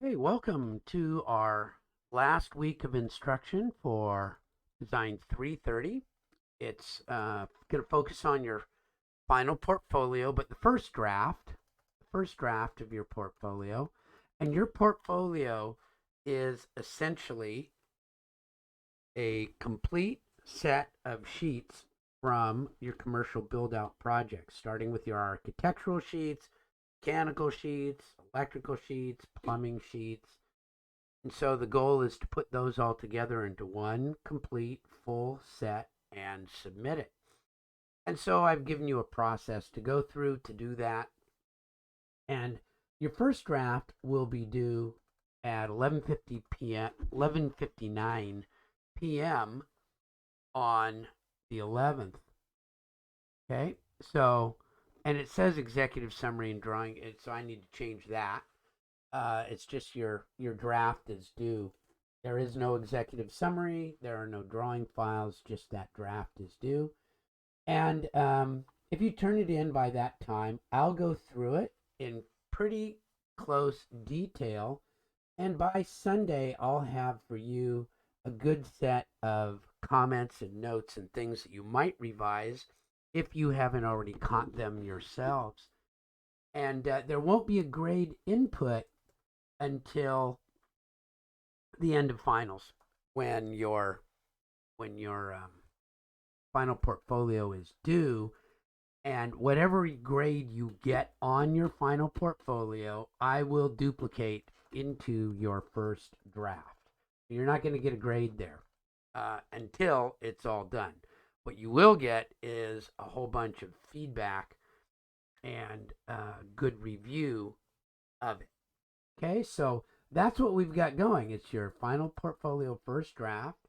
Hey, welcome to our last week of instruction for Design 330. It's going to focus on your final portfolio, but the first draft of your portfolio, and your portfolio is essentially a complete set of sheets from your commercial build out project, starting with your architectural sheets, mechanical sheets, electrical sheets, plumbing sheets. And so the goal is to put those all together into one complete full set and submit it. And so I've given you a process to go through to do that. And your first draft will be due at 11:50 p.m. 11:59 p.m. on the 11th. Okay? So and it says executive summary and drawing, so I need to change that. It's just your draft is due. There is no executive summary. There are no drawing files. Just that draft is due. And if you turn it in by that time, I'll go through it in pretty close detail. And by Sunday, I'll have for you a good set of comments and notes and things that you might revise if you haven't already caught them yourselves. And there won't be a grade input until the end of finals when your final portfolio is due, and whatever grade you get on your final portfolio I will duplicate into your first draft. You're not going to get a grade there until it's all done. What you will get is a whole bunch of feedback and good review of it. Okay, so that's what we've got going. It's your final portfolio first draft.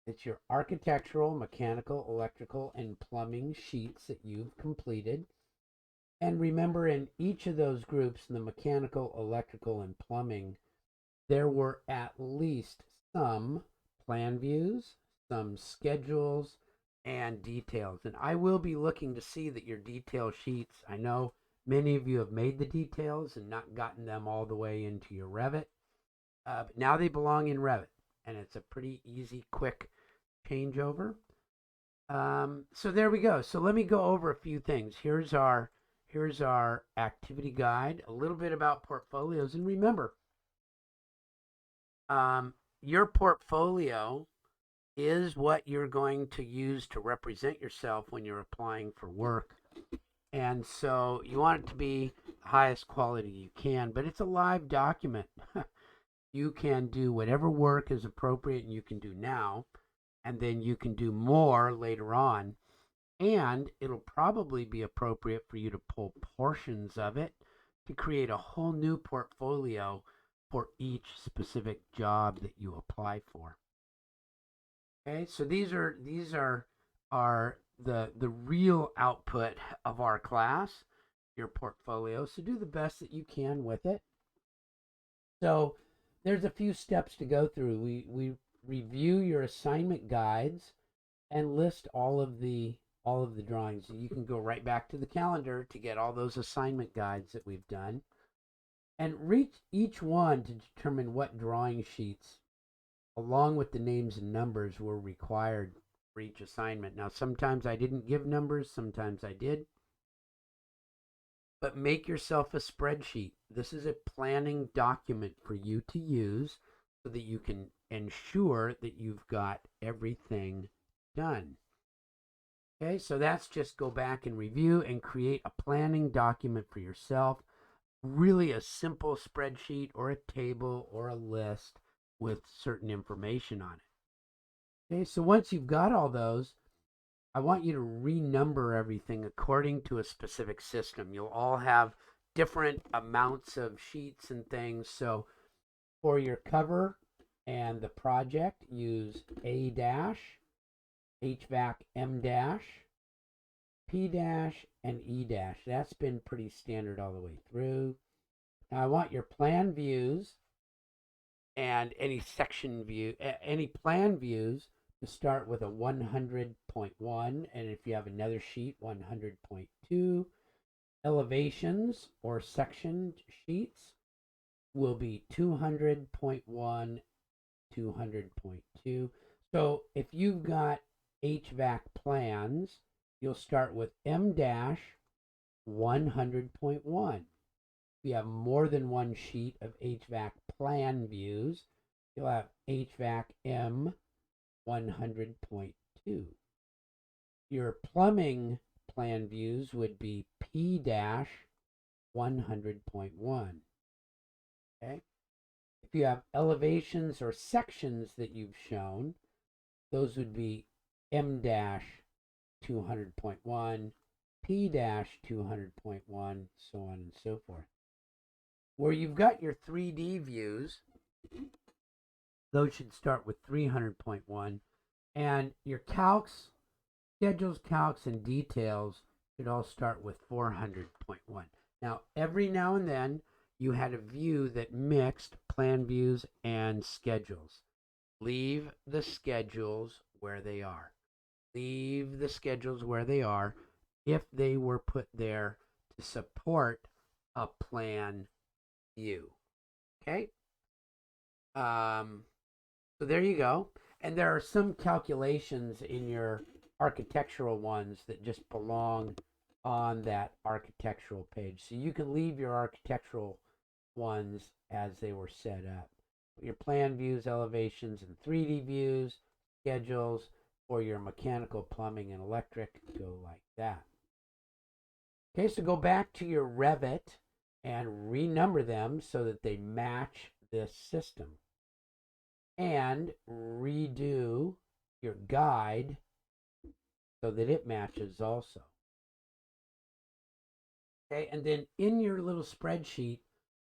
It's your architectural, mechanical, electrical, and plumbing sheets that you've completed. And remember, in each of those groups, the mechanical, electrical, and plumbing, there were at least some plan views, some schedules, and details. And I will be looking to see that your detail sheets, I know many of you have made the details and not gotten them all the way into your Revit. But now they belong in Revit, and it's a pretty easy, quick changeover. So there we go. So let me go over a few things. Here's our activity guide, a little bit about portfolios, and remember, your portfolio is what you're going to use to represent yourself when you're applying for work. And so you want it to be the highest quality you can, but it's a live document. You can do whatever work is appropriate and you can do now, and then you can do more later on. And it'll probably be appropriate for you to pull portions of it to create a whole new portfolio for each specific job that you apply for. Okay, so these are the real output of our class, your portfolio. So do the best that you can with it. So there's a few steps to go through. We review your assignment guides and list all of the drawings. You can go right back to the calendar to get all those assignment guides that we've done and read each one to determine what drawing sheets along with the names and numbers were required for each assignment. Now, sometimes I didn't give numbers, sometimes I did, but make yourself a spreadsheet. This is a planning document for you to use so that you can ensure that you've got everything done. Okay, so that's just go back and review and create a planning document for yourself. Really a simple spreadsheet or a table or a list with certain information on it. Okay, so once you've got all those, I want you to renumber everything according to a specific system. You'll all have different amounts of sheets and things. So for your cover and the project, use A dash, HVAC M dash, P dash, and E dash. That's been pretty standard all the way through. Now I want your plan views and any plan views to start with a 100.1, and if you have another sheet, 100.2. Elevations or section sheets will be 200.1, 200.2. So if you've got HVAC plans, you'll start with M-100.1. If you have more than one sheet of HVAC plan views, you'll have HVAC M 100.2. Your plumbing plan views would be P-100.1. Okay? If you have elevations or sections that you've shown, those would be M-200.1, P-200.1, so on and so forth. Where you've got your 3D views, those should start with 300.1, and your calcs, schedules, calcs, and details should all start with 400.1. Now, every now and then, you had a view that mixed plan views and schedules. Leave the schedules where they are. Leave the schedules where they are if they were put there to support a plan view. Okay? So there you go. And there are some calculations in your architectural ones that just belong on that architectural page. So you can leave your architectural ones as they were set up. Your plan views, elevations, and 3D views, schedules for your mechanical, plumbing, and electric go like that. Okay, so go back to your Revit and renumber them so that they match this system. And redo your guide so that it matches also. Okay, and then in your little spreadsheet,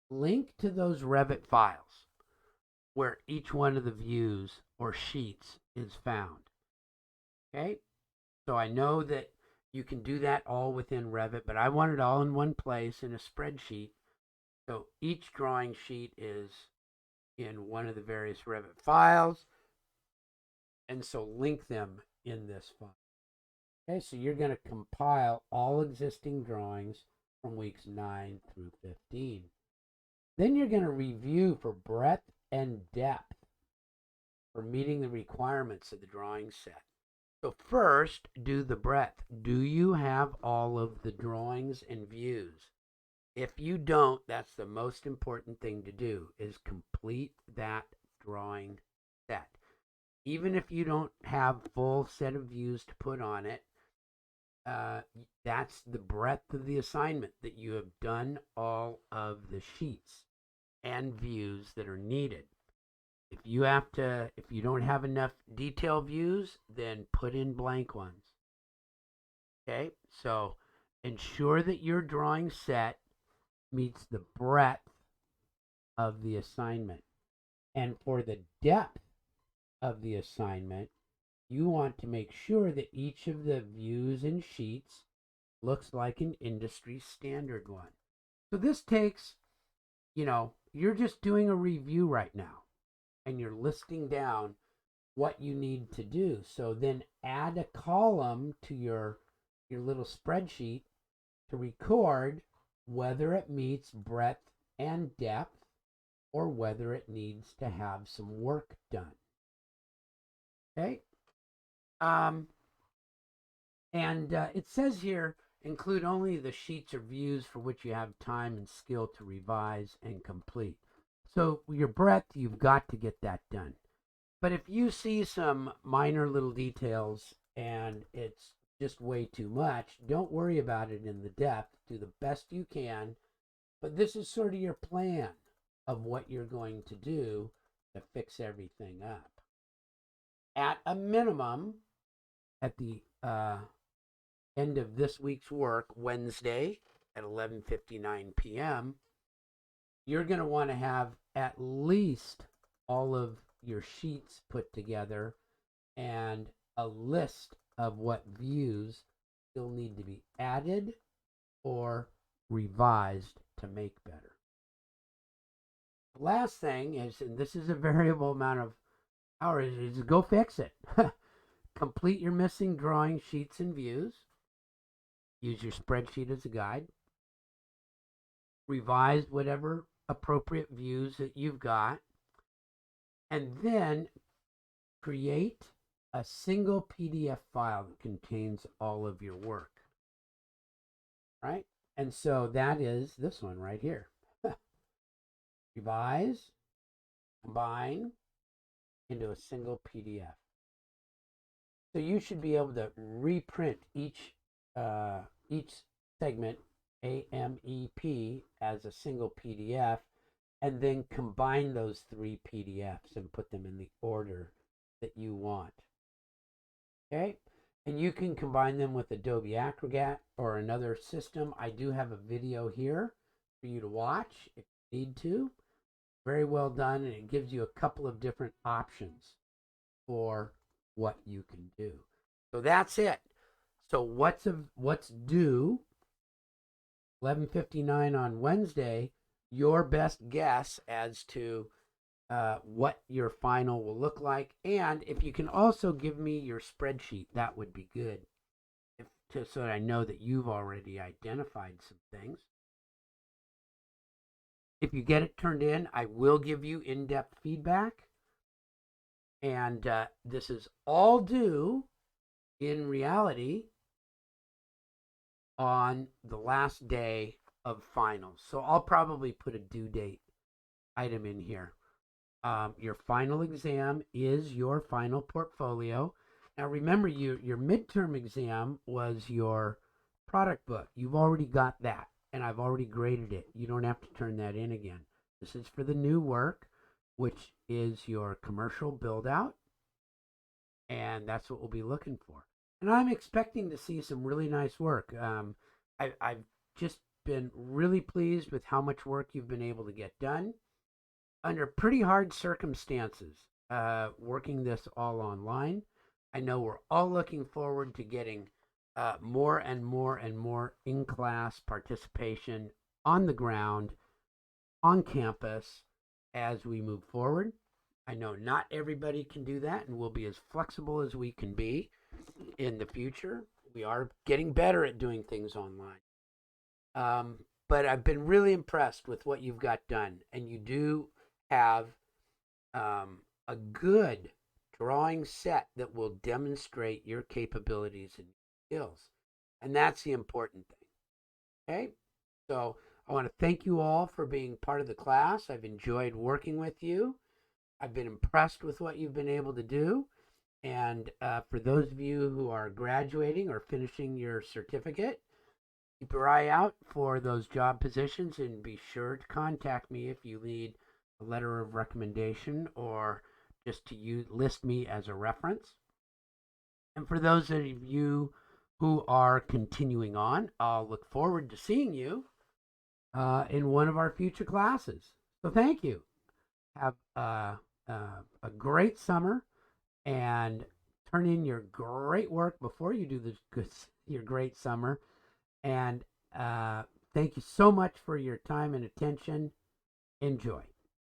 link to those Revit files where each one of the views or sheets is found. Okay, so I know that you can do that all within Revit, but I want it all in one place in a spreadsheet. So each drawing sheet is in one of the various Revit files, and so link them in this file. Okay, so you're going to compile all existing drawings from weeks 9 through 15. Then you're going to review for breadth and depth for meeting the requirements of the drawing set. So first, do the breadth. Do you have all of the drawings and views? If you don't, that's the most important thing to do, is complete that drawing set. Even if you don't have full set of views to put on it, that's the breadth of the assignment, that you have done all of the sheets and views that are needed. If you don't have enough detail views, then put in blank ones. Okay, so ensure that your drawing set meets the breadth of the assignment. And for the depth of the assignment, you want to make sure that each of the views and sheets looks like an industry standard one. So this takes, you're just doing a review right now, and you're listing down what you need to do. So then add a column to your little spreadsheet to record whether it meets breadth and depth or whether it needs to have some work done. Okay? It says here, include only the sheets or views for which you have time and skill to revise and complete. So your breadth, you've got to get that done. But if you see some minor little details and it's just way too much, don't worry about it in the depth. Do the best you can. But this is sort of your plan of what you're going to do to fix everything up. At a minimum, at the end of this week's work, Wednesday at 11:59 p.m., you're going to want to have at least all of your sheets put together and a list of what views still need to be added or revised to make better. The last thing is, and this is a variable amount of hours, is go fix it. Complete your missing drawing sheets and views. Use your spreadsheet as a guide. Revise whatever appropriate views that you've got, and then create a single PDF file that contains all of your work, right? And so that is this one right here. Revise, combine into a single PDF. So you should be able to reprint each segment AMEP as a single PDF, and then combine those 3 PDFs and put them in the order that you want. Okay, and you can combine them with Adobe Acrobat or another system. I do have a video here for you to watch if you need to. Very well done, and it gives you a couple of different options for what you can do. So that's it. So what's due 11:59 on Wednesday? Your best guess as to what your final will look like, and if you can also give me your spreadsheet, that would be good, so that I know that you've already identified some things. If you get it turned in, I will give you in-depth feedback, and this is all due in reality on the last day of finals. So I'll probably put a due date item in here. Your final exam is your final portfolio. Now remember, your midterm exam was your product book. You've already got that, and I've already graded it. You don't have to turn that in again. This is for the new work, which is your commercial build out, and that's what we'll be looking for. And I'm expecting to see some really nice work. I've just been really pleased with how much work you've been able to get done under pretty hard circumstances, working this all online. I know we're all looking forward to getting more and more and more in-class participation on the ground, on campus, as we move forward. I know not everybody can do that, and we'll be as flexible as we can be in the future. We are getting better at doing things online. But I've been really impressed with what you've got done, and you do have a good drawing set that will demonstrate your capabilities and skills. And that's the important thing. Okay? So I want to thank you all for being part of the class. I've enjoyed working with you. I've been impressed with what you've been able to do. And for those of you who are graduating or finishing your certificate, keep your eye out for those job positions, and be sure to contact me if you need a letter of recommendation or just to list me as a reference. And for those of you who are continuing on, I'll look forward to seeing you in one of our future classes. So thank you. Have a great summer, and turn in your great work before you do your great summer. And thank you so much for your time and attention. Enjoy.